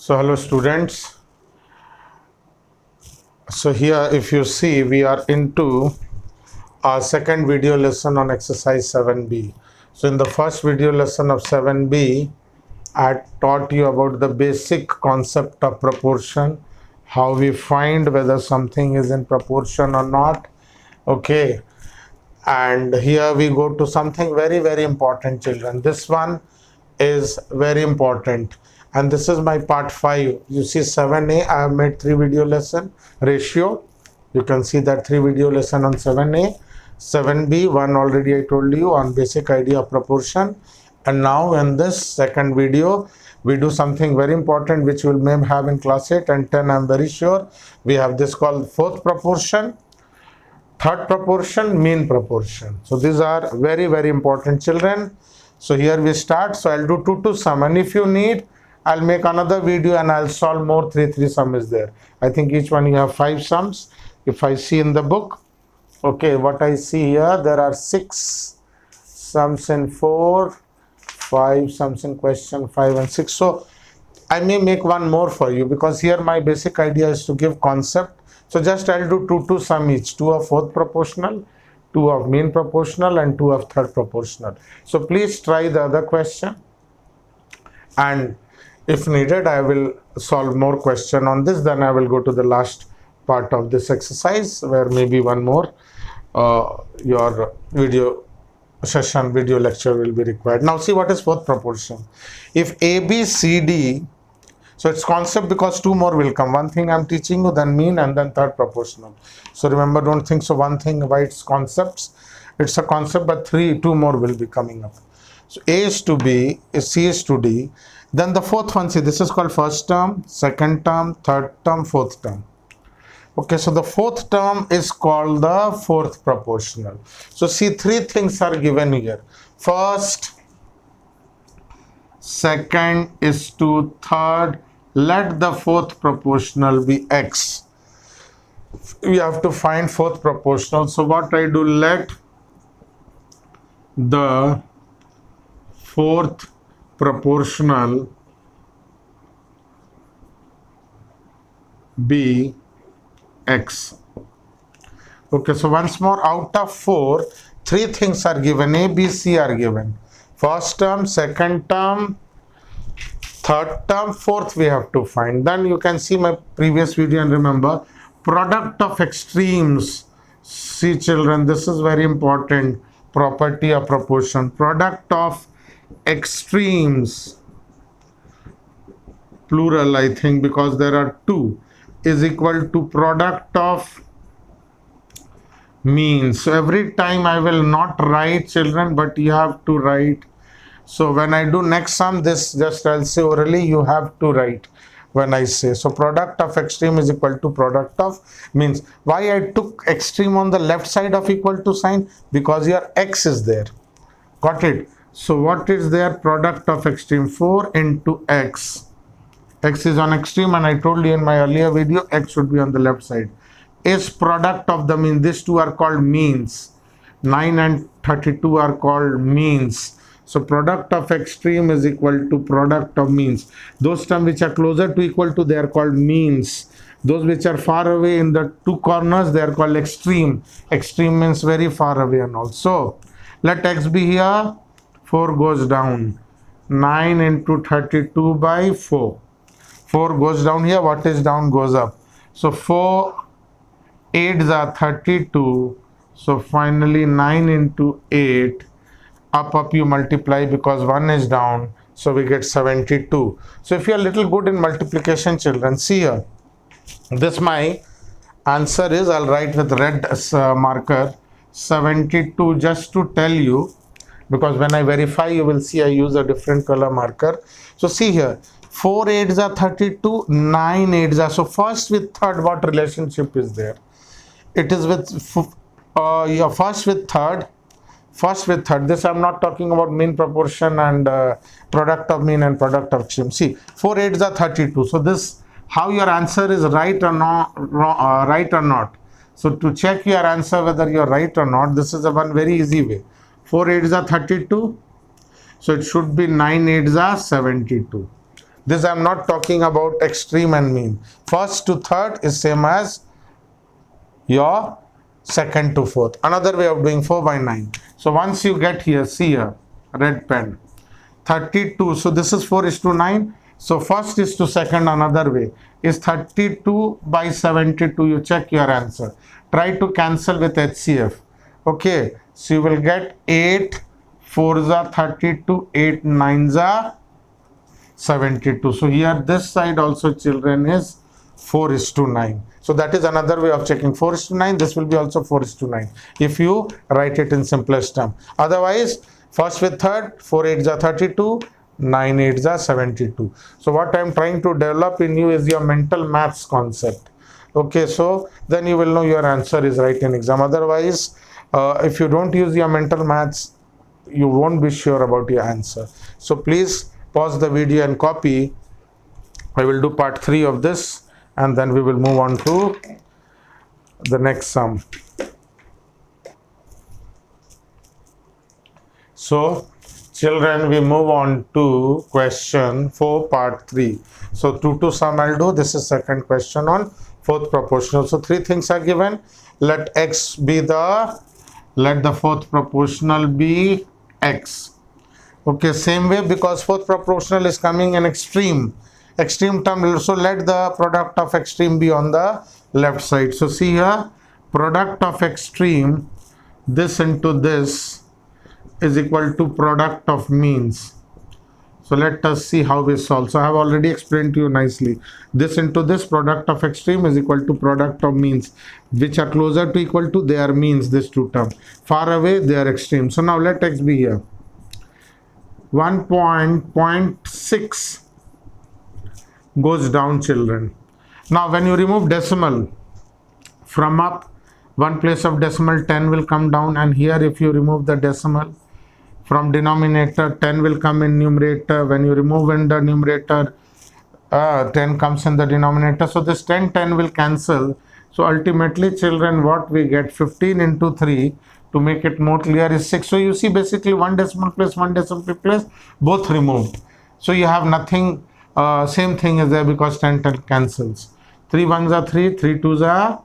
So hello students. So here if you see, we are into our second video lesson on exercise 7b. So in the first video lesson of 7b, I taught you about the basic concept of proportion, how we find whether something is in proportion or not. Okay, and here we go to something very important, children. This one is very important, and this is my part 5. You see 7a, I have made 3 video lesson ratio. You can see that 3 video lesson on 7a. 7b, one already I told you on basic idea of proportion, and now in this second video we do something very important which we may have in class 8 and 10. I'm very sure we have this called fourth proportion, third proportion, mean proportion. So these are very important, children. So here we start. So I'll do 2 to sum, and if you need, I'll make another video and I'll solve more. 3 sum is there. I think each one you have 5 sums. If I see in the book, okay, what I see here, there are 6 sums in 4, 5 sums in question 5 and 6. So I may make one more for you, because here my basic idea is to give concept. So just I'll do 2 to sum each, 2 of fourth proportional, 2 of mean proportional, and 2 of third proportional. So please try the other question, and if needed I will solve more question on this. Then I will go to the last part of this exercise, where maybe one more your video session, video lecture will be required. Now see what is fourth proportion. If A, B, C, D, so it's concept because 2 more will come. One thing I'm teaching you, then mean, and then third proportional. So remember, don't think so one thing why it's concepts. It's a concept, but 2 more will be coming up. So A is to B, C is to D. Then the fourth one, see, this is called first term, second term, third term, fourth term. Okay, so the fourth term is called the fourth proportional. So see, 3 things are given here. First, second is to third. Let the fourth proportional be x. We have to find fourth proportional. So what I do, let the fourth proportional be x. Okay, so once more, out of 4, 3 things are given. A, B, C are given. First term, second term, third term, fourth we have to find. Then you can see my previous video and remember, product of extremes. See children, this is very important property of proportion. Product of extremes, plural I think, because there are 2, is equal to product of means. So every time I will not write, children, but you have to write. So when I do next sum, this just I'll say orally, you have to write when I say. So product of extreme is equal to product of means. Why I took extreme on the left side of equal to sign? Because your x is there. Got it? So what is there? Product of extreme, 4 into x. X is on extreme, and I told you in my earlier video, x should be on the left side. Is product of the mean. These 2 are called means. 9 and 32 are called means. So product of extreme is equal to product of means. Those terms which are closer to equal to, they are called means. Those which are far away in the 2 corners, they are called extreme. Extreme means very far away and all. So let x be here. 4 goes down. 9 into 32 by 4. 4 goes down here. What is down goes up. So 4 8s are 32. So finally 9 into 8. Up you multiply, because 1 is down, so we get 72. So if you are little good in multiplication, children, see here, this my answer is, I'll write with red marker, 72, just to tell you, because when I verify you will see I use a different color marker. So see here, 4 8s are 32, 9 8s are, so first with third, what relationship is there? It is with first with third. First with third. This I'm not talking about mean proportion and product of mean and product of extreme. See, 4 8s are 32. So this, how your answer is right or not, right or not. So to check your answer whether you're right or not, this is a one very easy way. 4 8s are 32. So it should be 9 8s are 72. This I'm not talking about extreme and mean. First to third is same as your second to fourth. Another way of doing 4 by 9. So once you get here, see here, red pen, 32. So this is 4:9. So first is to second, another way is 32 by 72. You check your answer. Try to cancel with HCF. Okay, so you will get 8 4s are 32, 8 9s are 72. So here this side also, children, is 4:9. So that is another way of checking. 4:9. This will be also 4:9 if you write it in simplest term. Otherwise, first with third, 4 8s are 32, 9 8s are 72. So what I am trying to develop in you is your mental maths concept. Okay, so then you will know your answer is right in exam. Otherwise, if you don't use your mental maths, you won't be sure about your answer. So please pause the video and copy. I will do part 3 of this, and then we will move on to the next sum. So children, we move on to question 4 part 3. So 2 to sum I'll do. This is second question on fourth proportional. So 3 things are given. Let x be let the fourth proportional be x. Okay, same way, because fourth proportional is coming in extreme term, so let the product of extreme be on the left side. So see here, product of extreme, this into this is equal to product of means. So let us see how we solve. So I have already explained to you nicely. This into this, product of extreme is equal to product of means. Which are closer to equal to, they are means, this two term. Far away, they are extreme. So now let x be here. 1.6 goes down, children. Now when you remove decimal from up, one place of decimal, 10 will come down, and here if you remove the decimal from denominator, 10 will come in numerator. When you remove in the numerator, 10 comes in the denominator. So this 10 will cancel. So ultimately, children, what we get, 15 into 3, to make it more clear, is 6. So you see, basically one decimal place, one decimal place, both removed. So you have nothing, same thing is there, because 10 cancels. 3 1s are 3, 3 2s are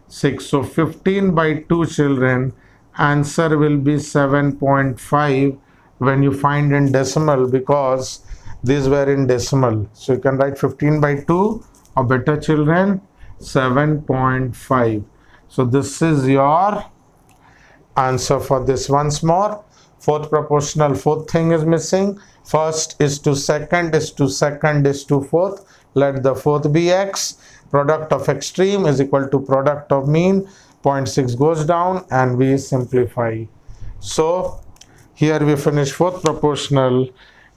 6. So 15 by 2, children, answer will be 7.5 when you find in decimal, because these were in decimal. So you can write 15 by 2, or better, children, 7.5. So this is your answer for this. Once more, fourth proportional, fourth thing is missing. First is to second, is to second, is to fourth. Let the fourth be x. Product of extreme is equal to product of mean. 0.6 goes down, and we simplify. So here we finish fourth proportional,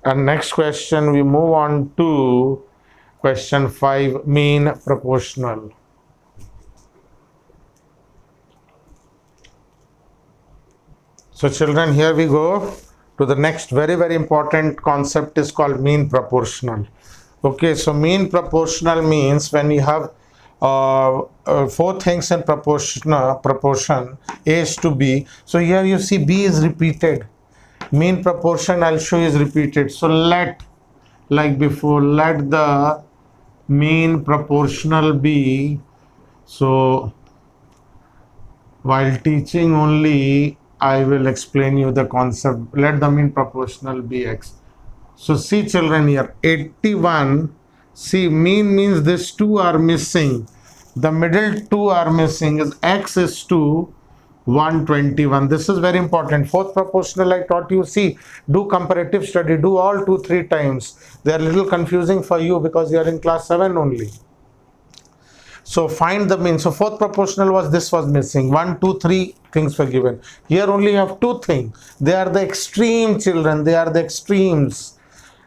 and next question we move on to question 5, mean proportional. So children, here we go to the next very important concept, is called mean proportional. Okay, so mean proportional means when you have 4 things in proportion, A is to B. So here you see B is repeated. Mean proportion, I'll show you, is repeated. So let, like before, let the mean proportional be. So while teaching only, I will explain you the concept. Let the mean proportional be x. So see, children, here 81. See, mean means these 2 are missing. The middle 2 are missing. Is x is to 121. This is very important. Fourth proportional I taught you. See, do comparative study. Do all 2-3 times. They are a little confusing for you because you are in class 7 only. So find the mean. So fourth proportional was, this was missing. 1 2 3 things were given. Here only you have 2 things. They are the extreme, children. They are the extremes.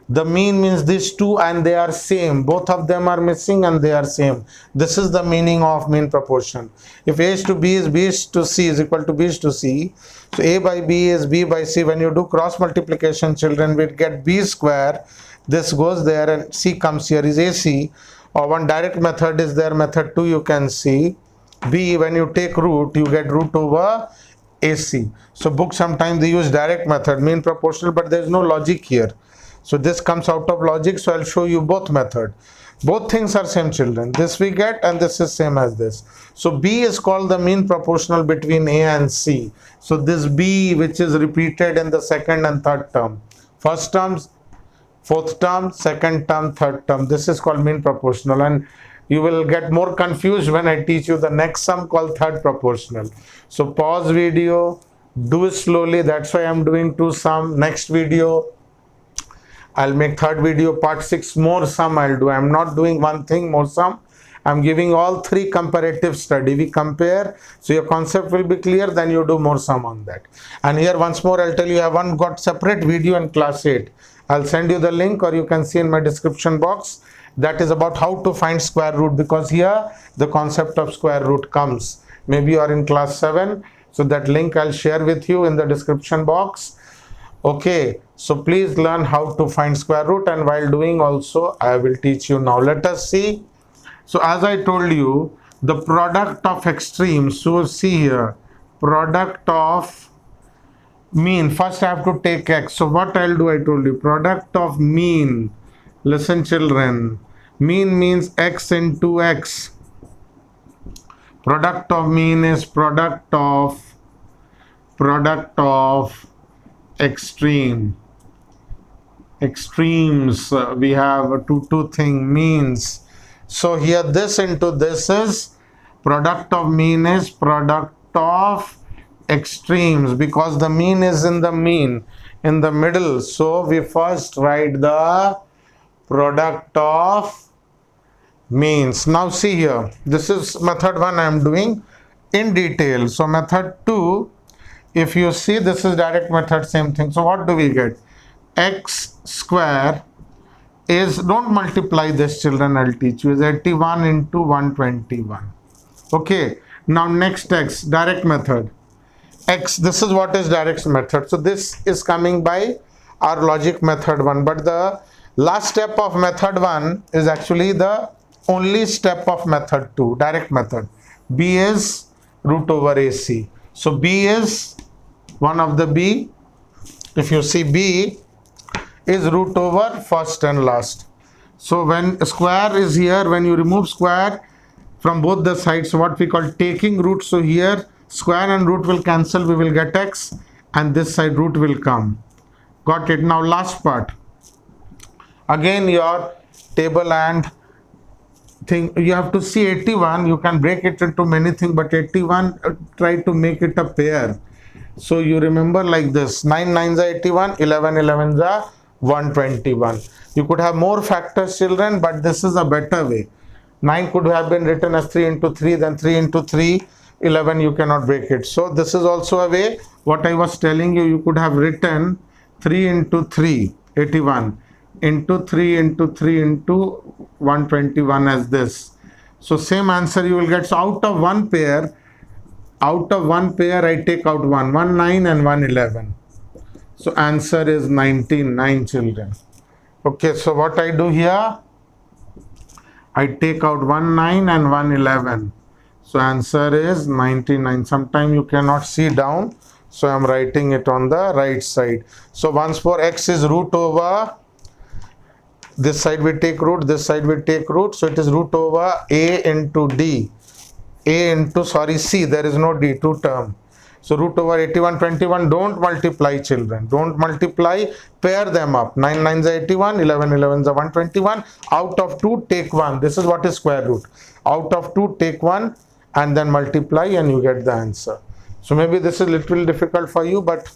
The mean means these 2, and they are same. Both of them are missing and they are same. This is the meaning of mean proportion. If A is to B is B is to C is equal to B is to C. So A by B is B by C. When you do cross multiplication, children, we get B square. This goes there and C comes here, is AC. Or one direct method is there, method 2 you can see. B, when you take root, you get root over AC. So book sometimes they use direct method, mean proportional, but there is no logic here. So this comes out of logic, so I'll show you both method. Both things are same, children. This we get and this is same as this. So B is called the mean proportional between A and C. So this B, which is repeated in the second and third term, first term, fourth term, second term, third term, this is called mean proportional. And you will get more confused when I teach you the next sum called third proportional. So pause video, do it slowly. That's why I'm doing 2 sum. Next video I'll make third video part 6 more sum I'll do. I'm not doing one thing more sum. I'm giving all 3 comparative study. We compare, so your concept will be clear, then you do more sum on that. And here once more I'll tell you, I haven't got separate video in class 8. I'll send you the link, or you can see in my description box. That is about how to find square root, because here the concept of square root comes. Maybe you are in class 7, so that link I'll share with you in the description box. Okay, so please learn how to find square root, and while doing also I will teach you now. Let us see. So as I told you, the product of extremes, so see here, product of mean, first I have to take x. So what I'll do, I told you, product of mean. Listen children, mean means x into x. Product of mean is product of extremes. We have two thing means. So here this into this is product of mean is product of extremes, because the mean is in the middle. So we first write the product of means. Now see here, this is method 1 I am doing in detail. So method 2, if you see, this is direct method, same thing. So what do we get? X square is, don't multiply this children, I'll teach you, is 81 into 121. Okay, now next x, direct method. X, this is what is direct method. So this is coming by our logic method 1, but the last step of method 1 is actually the only step of method 2, direct method. B is root over AC. So B is one of the B. If you see, B is root over first and last. So when square is here, when you remove square from both the sides, so what we call taking root. So here square and root will cancel, we will get x, and this side root will come. Got it? Now last part, again your table and thing, you have to see 81, you can break it into many things, but 81 try to make it a pair. So you remember like this, 9 9s are 81, 11 11s are 121. You could have more factors children, but this is a better way. 9 could have been written as 3 into 3, then 3 into 3, 11 you cannot break it. So this is also a way. What I was telling you, you could have written 3 into 3, 81, into 3 into 3 into 121 as this. So same answer you will get. So out of one pair I take out 1 9 and 1 11. So answer is 99 children. Okay, so what I do here, I take out 1 9 and 1 11. So answer is 99. Sometime you cannot see down, so I am writing it on the right side. So once for x is root over, this side we take root, this side we take root, so it is root over a into d, a into, sorry, c, there is no d, 2 term. So root over 81 21, don't multiply children, don't multiply, pair them up. 9 9s are 81, 11 11s are 121. Out of 2 take 1, this is what is square root. Out of 2 take 1 and then multiply and you get the answer. So maybe this is a little difficult for you, but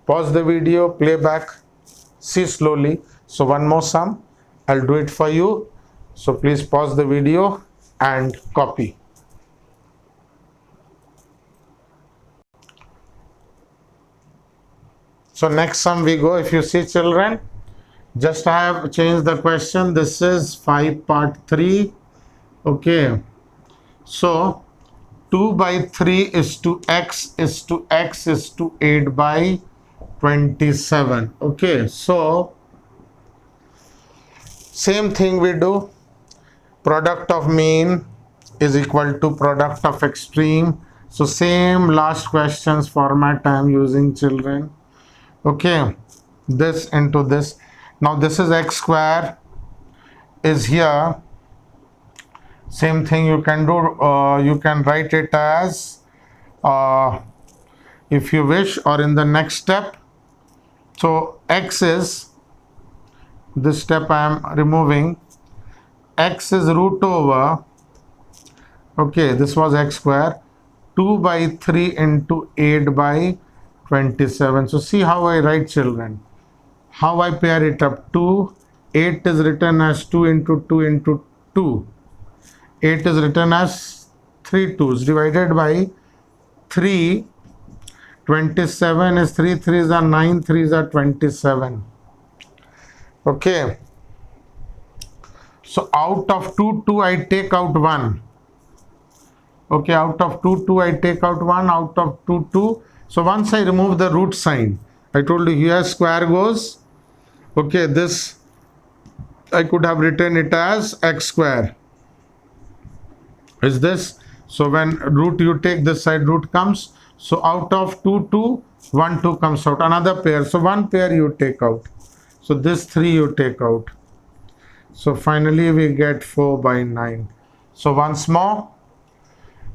pause the video, play back, see slowly. So one more sum, I'll do it for you. So please pause the video and copy. So next sum we go. If you see children, just I have changed the question. This is 5 part 3. Okay. So 2 by 3 is to x is to x is to 8 by 27. Okay. So same thing we do. Product of mean is equal to product of extreme. So same last questions format I am using children. Okay, this into this. Now this is x square is here. Same thing you can do, you can write it as if you wish, or in the next step. So x is, this step I am removing, x is root over, okay, this was x square, 2 by 3 into 8 by 27. So see how I write, children, how I pair it up. 2, 8 is written as 2 into 2 into 2. 8 is written as 3 2s divided by 3. 27 is 3 3s are 9, 3s are 27. Okay. So out of 2 2 I take out 1. Okay, out of 2 2 I take out 1, out of 2 2. So once I remove the root sign, I told you here square goes. Okay, this I could have written it as x square. Is this? So when root you take this side, root comes. So out of 2 2, 1 2 comes out. Another pair. So one pair you take out. So this 3 you take out. So finally we get 4 by 9. So once more,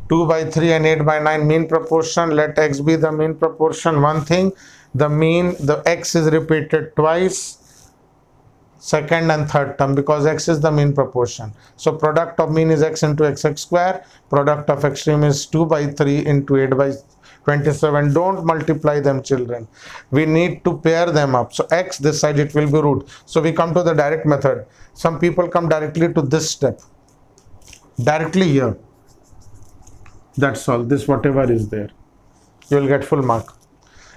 2 by 3 and 8 by 9 mean proportion. Let x be the mean proportion. One thing, the mean, the x is repeated twice, second and third term, because x is the mean proportion. So product of mean is x into x square. Product of extreme is 2 by 3 into 8 by 27. Don't multiply them, children. We need to pair them up. So x, this side it will be root. So we come to the direct method. Some people come directly to this step. Directly here. That's all. This whatever is there, you will get full mark.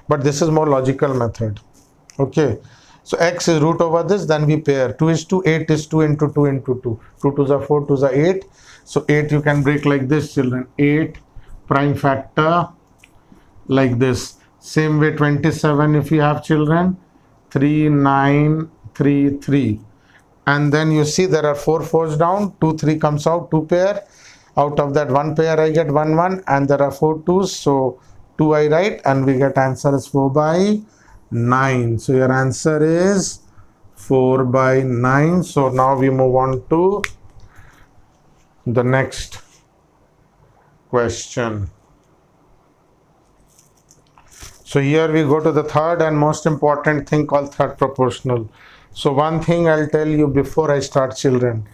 But this is more logical method. Okay. So x is root over this, then we pair. 2 is 2, 8 is 2 into 2 into 2. 2 2s are 4, 2s are 8. So 8 you can break like this, children. 8 prime factor like this. Same way 27 if you have, children. 3, 9, 3, 3. And then you see there are 4 4s down. 2, 3 comes out, 2 pair. Out of that 1 pair I get 1 1, and there are 4 2s. So 2 I write, and we get answer is 4 by 9. So your answer is 4 by 9. So now we move on to the next question. So here we go to the third and most important thing called third proportional. So one thing I'll tell you before I start, children.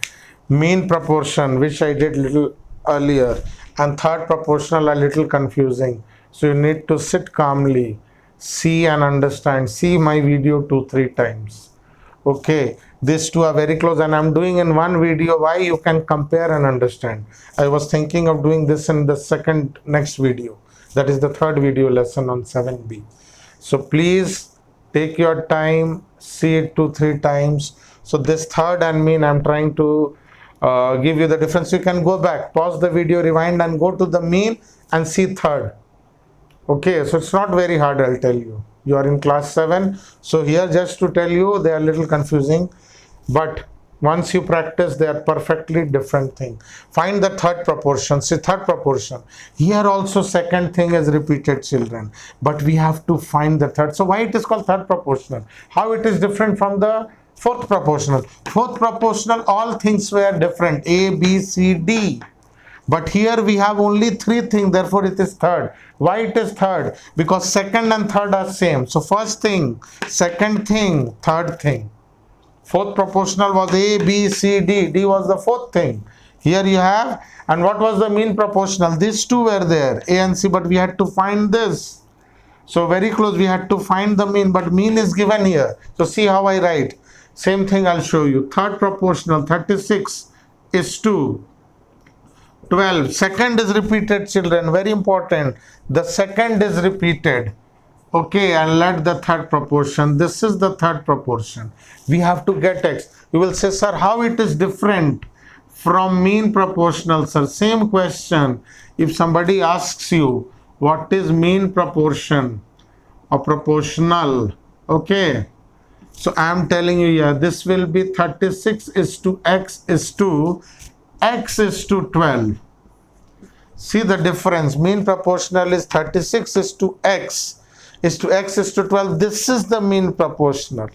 Mean proportion, which I did little earlier, and third proportional are little confusing. So you need to sit calmly, see and understand. See my video 2-3 times. Okay, these two are very close, and I'm doing in one video. Why? You can compare and understand. I was thinking of doing this in the next video. That is the third video lesson on 7B. So please take your time, see it 2-3 times. So this third and mean, I'm trying to give you the difference. You can go back, pause the video, rewind, and go to the mean and see third. Okay, so it's not very hard, I'll tell you. You are in class 7. So here, just to tell you, they are a little confusing. But once you practice, they are perfectly different thing. Find the third proportion. See, third proportion. Here also second thing is repeated, children. But we have to find the third. So why it is called third proportional? How it is different from the fourth proportional? Fourth proportional, all things were different. A, B, C, D. But here we have only 3 things, therefore it is third. Why it is third? Because second and third are same. So first thing, second thing, third thing. Fourth proportional was A, B, C, D. D was the fourth thing. Here you have, and what was the mean proportional? These two were there, A and C, but we had to find this. So very close, we had to find the mean, but mean is given here. So see how I write. Same thing I'll show you. Third proportional, 36 is to 12. Second is repeated, children. Very important. The second is repeated. Okay, and let the third proportion. This is the third proportion. We have to get x. You will say, sir, how it is different from mean proportional, sir? Same question. If somebody asks you, what is mean proportion or proportional? Okay. So I am telling you here, this will be 36 is to x is to 12. See the difference. Mean proportional is 36 is to x is to 12. This is the mean proportional.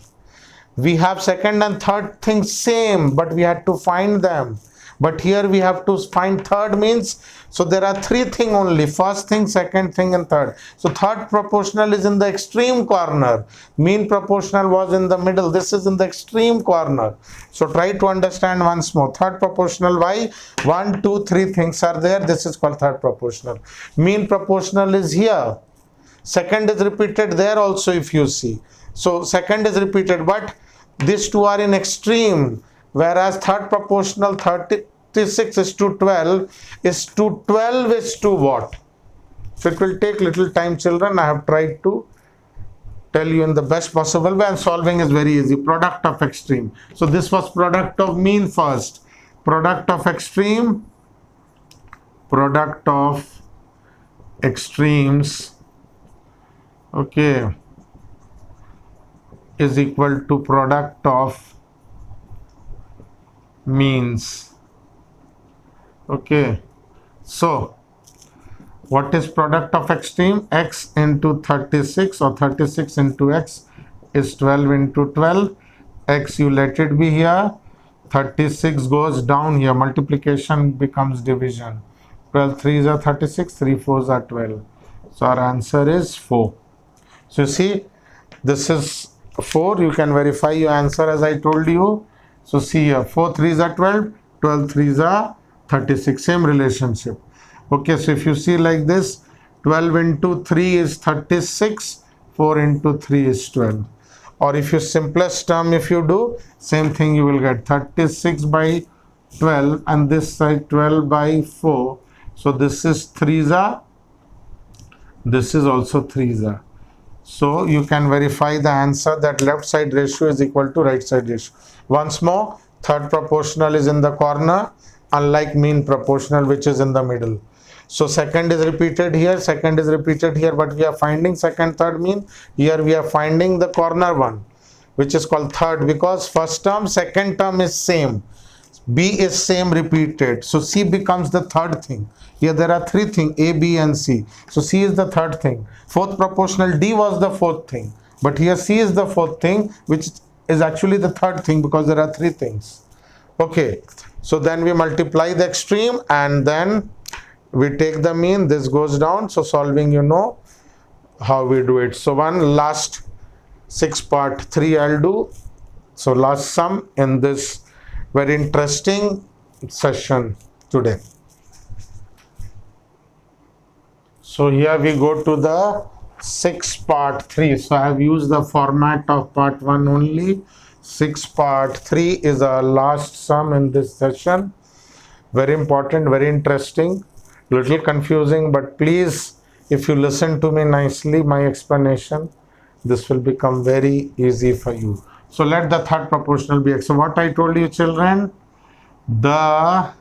we have second and third things same, but we had to find them. But here we have to find third means, so there are three things only, first thing, second thing and third. So third proportional is in the extreme corner, mean proportional was in the middle, this is in the extreme corner. So try to understand once more. Third proportional, why? 1, 2, 3 things are there, this is called third proportional. Mean proportional is here, second is repeated there also if you see. So second is repeated, but these two are in extreme, whereas third proportional 36 is to 12 is to 12 is to what? So it will take little time, children. I have tried to tell you in the best possible way, and solving is very easy. Product of extreme. So this was product of mean first. Product of extreme, product of extremes, okay, is equal to product of means. Okay, so what is product of extreme? X into 36 or 36 into x is 12 into 12. X, you let it be here. 36 goes down here, multiplication becomes division. 12 3s are 36, 3 4s are 12. So our answer is 4. So you see, this is 4. You can verify your answer as I told you. So see here, 4 3s are 12, 12 3s are 36, same relationship. Okay, so if you see like this, 12 into 3 is 36, 4 into 3 is 12. Or if you simplest term, if you do, same thing you will get 36 by 12 and this side 12 by 4. So this is 3s, this is also 3s. So you can verify the answer that left side ratio is equal to right side ratio. Once more, third proportional is in the corner, unlike mean proportional which is in the middle. So second is repeated here, second is repeated here, but we are finding second, third mean. Here we are finding the corner one, which is called third, because first term, second term is same. B is same repeated. So C becomes the third thing. Here there are three things, A, B and C. So C is the third thing. Fourth proportional, D was the fourth thing. But here C is the fourth thing, which is actually the third thing because there are three things. Okay. So then we multiply the extreme and then we take the mean. This goes down. So solving, you know how we do it. So one last 6 part 3 I'll do. So last sum in this very interesting session today. So here we go to the 6 part 3. So I have used the format of part 1 only. 6 part 3 is our last sum in this session. Very important, very interesting, little confusing, but please, if you listen to me nicely, my explanation, this will become very easy for you. So let the third proportional be x. So what I told you, children, the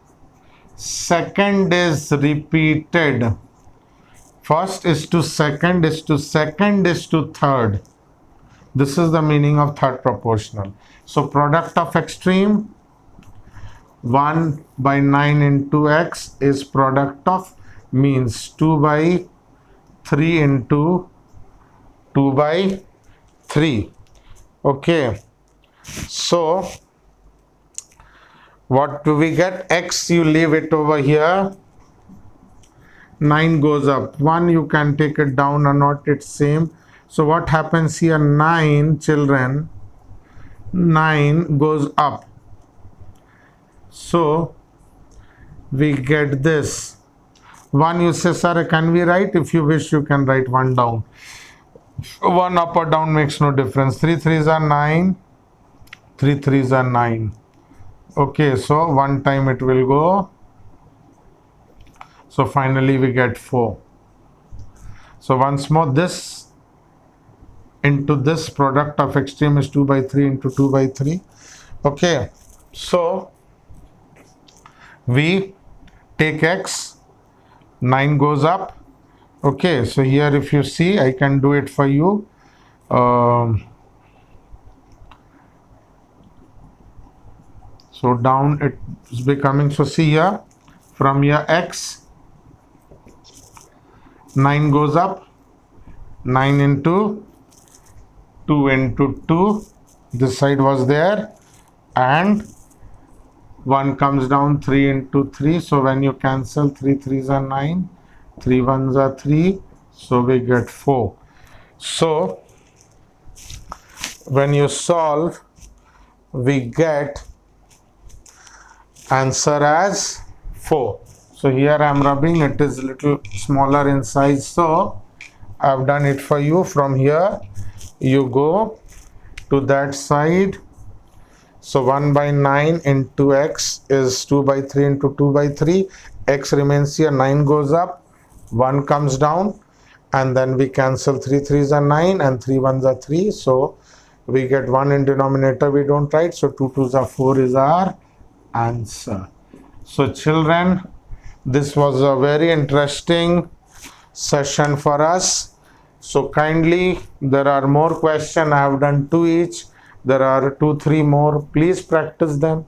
second is repeated. First is to second is to second is to third. This is the meaning of third proportional. So product of extreme 1 by 9 into x is product of means 2 by 3 into 2 by 3. Okay, so what do we get? X, you leave it over here, 9 goes up, 1 you can take it down or not, it's same. So what happens here? 9, children, 9 goes up. So we get this. 1 you say, sir, can we write? If you wish, you can write 1 down. 1 up or down makes no difference. 3 3s are 9. 3 3s are 9. Okay, so 1 time it will go. So finally we get 4. So once more, this into this product of extreme is 2 by 3 into 2 by 3. Okay, so we take x, 9 goes up. Okay, so here if you see, I can do it for you. So down it is becoming, so see here, from here x, 9 goes up, 9 into 2 into 2, this side was there, and 1 comes down, 3 into 3. So when you cancel, 3 3s are 9, 3 1s are 3, so we get 4. So when you solve, we get answer as 4. So here I am rubbing, it is little smaller in size, so I have done it for you. From here you go to that side. So 1 by 9 into x is 2 by 3 into 2 by 3. X remains here, 9 goes up, 1 comes down, and then we cancel, 3 3s are 9 and 3 1s are 3. So we get 1 in denominator, we don't write, so 2 2s are 4 is our answer. So children, this was a very interesting session for us. So kindly, there are more questions. I have done 2 each. There are 2 3 more. Please practice them.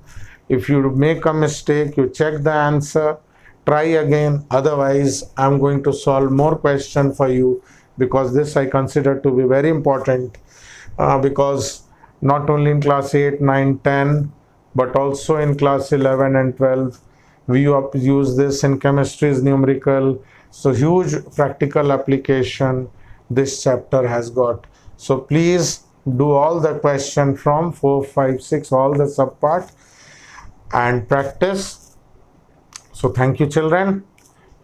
If you make a mistake, you check the answer, try again. Otherwise, I'm going to solve more questions for you, because this I consider to be very important, because not only in class 8, 9, 10, but also in class 11 and 12, we use this in chemistry's numerical. So huge practical application this chapter has got. So please do all the question from 4, 5, 6, all the subpart, and practice. So thank you children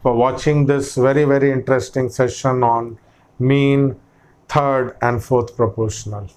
for watching this very, very interesting session on mean, third and fourth proportional.